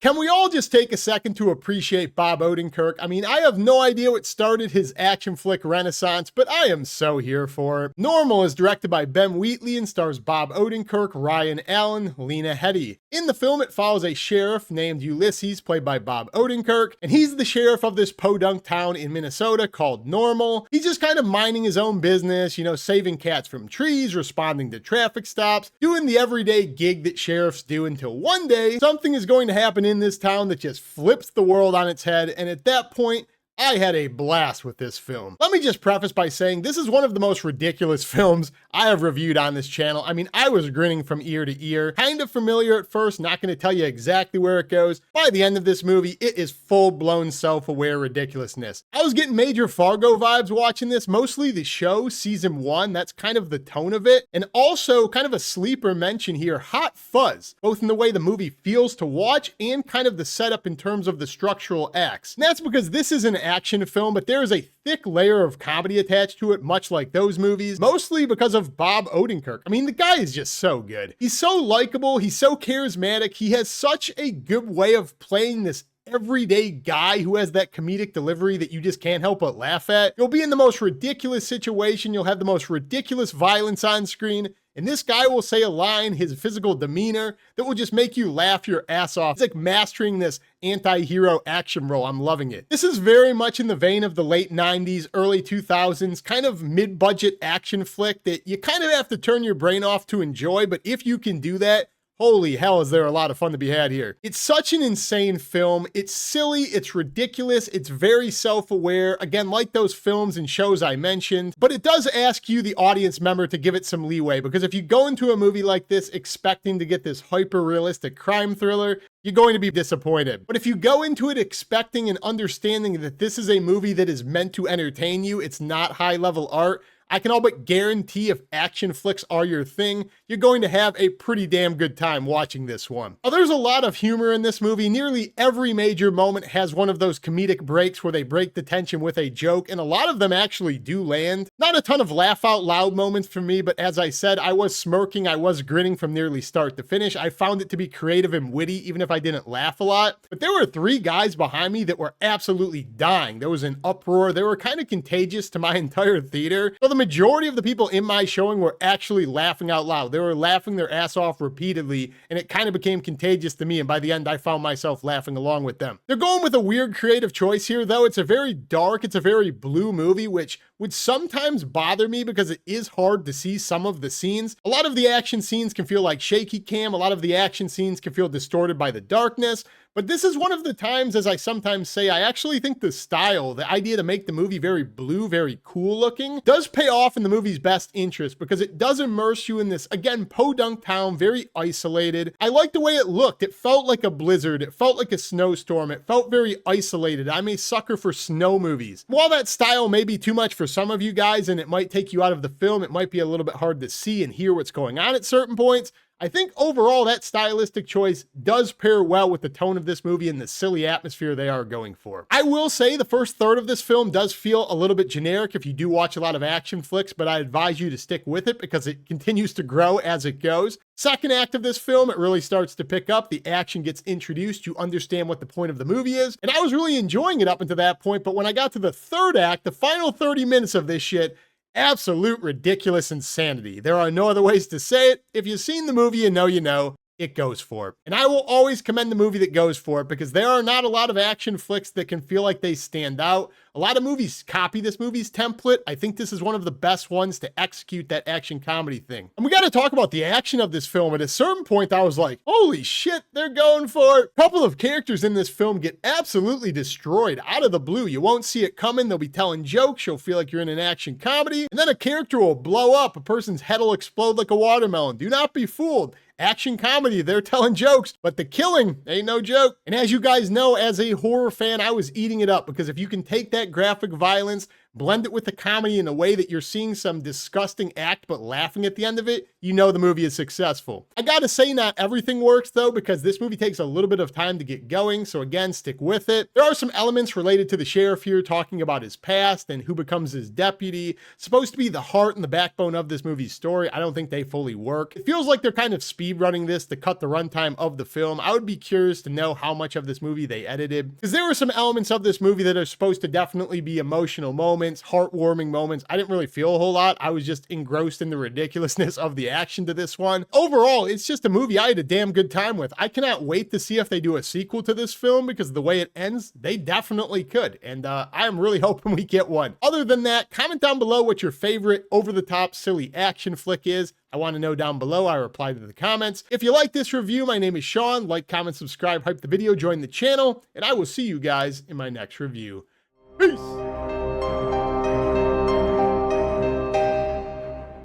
Can we all just take a second to appreciate Bob Odenkirk? I mean, I have no idea what started his action flick renaissance, but I am so here for it. Normal is directed by Ben Wheatley and stars Bob Odenkirk, Ryan Allen, Lena Headey. In the film, it follows a sheriff named Ulysses, played by Bob Odenkirk, and he's the sheriff of this podunk town in Minnesota called Normal. He's just kind of minding his own business, you know, saving cats from trees, responding to traffic stops, doing the everyday gig that sheriffs do until one day something is going to happen in this town that just flips the world on its head, and at that point, I had a blast with this film. Let me just preface by saying this is one of the most ridiculous films I have reviewed on this channel. I mean, I was grinning from ear to ear. Kind of familiar at first, not going to tell you exactly where it goes. By the end of this movie, it is full-blown self-aware ridiculousness. I was getting major Fargo vibes watching this, mostly the show, season 1, that's kind of the tone of it. And also, kind of a sleeper mention here, Hot Fuzz, both in the way the movie feels to watch and kind of the setup in terms of the structural acts. And that's because this is an action film, but there is a thick layer of comedy attached to it, much like those movies, mostly because of Bob Odenkirk. I mean, the guy is just so good. He's so likable, he's so charismatic, he has such a good way of playing this everyday guy who has that comedic delivery that you just can't help but laugh at. You'll be in the most ridiculous situation, you'll have the most ridiculous violence on screen, and this guy will say a line, his physical demeanor, that will just make you laugh your ass off. It's like mastering this anti-hero action role. I'm loving it. This is very much in the vein of the late 90s, early 2000s, kind of mid-budget action flick that you kind of have to turn your brain off to enjoy, but if you can do that, holy hell, is there a lot of fun to be had here. It's such an insane film. It's silly, it's ridiculous, it's very self-aware, again, like those films and shows I mentioned, but it does ask you, the audience member, to give it some leeway, because if you go into a movie like this expecting to get this hyper-realistic crime thriller, you're going to be disappointed. But if you go into it expecting and understanding that this is a movie that is meant to entertain you, it's not high-level art, I can all but guarantee if action flicks are your thing, you're going to have a pretty damn good time watching this one. Now, there's a lot of humor in this movie. Nearly every major moment has one of those comedic breaks where they break the tension with a joke, and a lot of them actually do land. Not a ton of laugh out loud moments for me, but as I said, I was smirking, I was grinning from nearly start to finish. I found it to be creative and witty, even if I didn't laugh a lot. But there were 3 guys behind me that were absolutely dying. There was an uproar. They were kind of contagious to my entire theater. So the majority of the people in my showing were actually laughing out loud. They were laughing their ass off repeatedly, and it kind of became contagious to me, and by the end, I found myself laughing along with them. They're going with a weird creative choice here, though. It's a very dark, it's a very blue movie, which would sometimes bother me because it is hard to see some of the scenes. A lot of the action scenes can feel like shaky cam, a lot of the action scenes can feel distorted by the darkness, but this is one of the times, as I sometimes say, I actually think the style, the idea to make the movie very blue, very cool looking, does pay off in the movie's best interest because it does immerse you in this, again, podunk town, very isolated. I like the way it looked. It felt like a blizzard. It felt like a snowstorm. It felt very isolated. I'm a sucker for snow movies. While that style may be too much for some of you guys and it might take you out of the film, it might be a little bit hard to see and hear what's going on at certain points, I think overall that stylistic choice does pair well with the tone of this movie and the silly atmosphere they are going for. I will say the first third of this film does feel a little bit generic if you do watch a lot of action flicks, but I advise you to stick with it because it continues to grow as it goes. Second act of this film, it really starts to pick up. The action gets introduced. You understand what the point of the movie is. And I was really enjoying it up until that point, but when I got to the third act, the final 30 minutes of this shit, absolute ridiculous insanity. There are no other ways to say it. If you've seen the movie, you know. It goes for it. And I will always commend the movie that goes for it because there are not a lot of action flicks that can feel like they stand out. A lot of movies copy this movie's template. I think this is one of the best ones to execute that action comedy thing. And we got to talk about the action of this film. At a certain point, I was like, holy shit, they're going for it. A couple of characters in this film get absolutely destroyed out of the blue. You won't see it coming. They'll be telling jokes. You'll feel like you're in an action comedy. And then a character will blow up. A person's head will explode like a watermelon. Do not be fooled. Action comedy, they're telling jokes, but the killing ain't no joke. And as you guys know, as a horror fan, I was eating it up because if you can take that graphic violence, blend it with the comedy in a way that you're seeing some disgusting act but laughing at the end of it, you know the movie is successful. I gotta say, not everything works though, because this movie takes a little bit of time to get going, so again, stick with it. There are some elements related to the sheriff here, talking about his past and who becomes his deputy. It's supposed to be the heart and the backbone of this movie's story. I don't think they fully work. It feels like they're kind of speed running this to cut the runtime of the film. I would be curious to know how much of this movie they edited, because there were some elements of this movie that are supposed to definitely be emotional moments, heartwarming moments. I didn't really feel a whole lot. I was just engrossed in the ridiculousness of the action to this one. Overall, it's just a movie I had a damn good time with. I cannot wait to see if they do a sequel to this film, because the way it ends, they definitely could. And I am really hoping we get one. Other than that, comment down below what your favorite over-the-top silly action flick is. I want to know down below. I reply to the comments. If you like this review, my name is Sean. Like, comment, subscribe, hype the video, join the channel, and I will see you guys in my next review. Peace!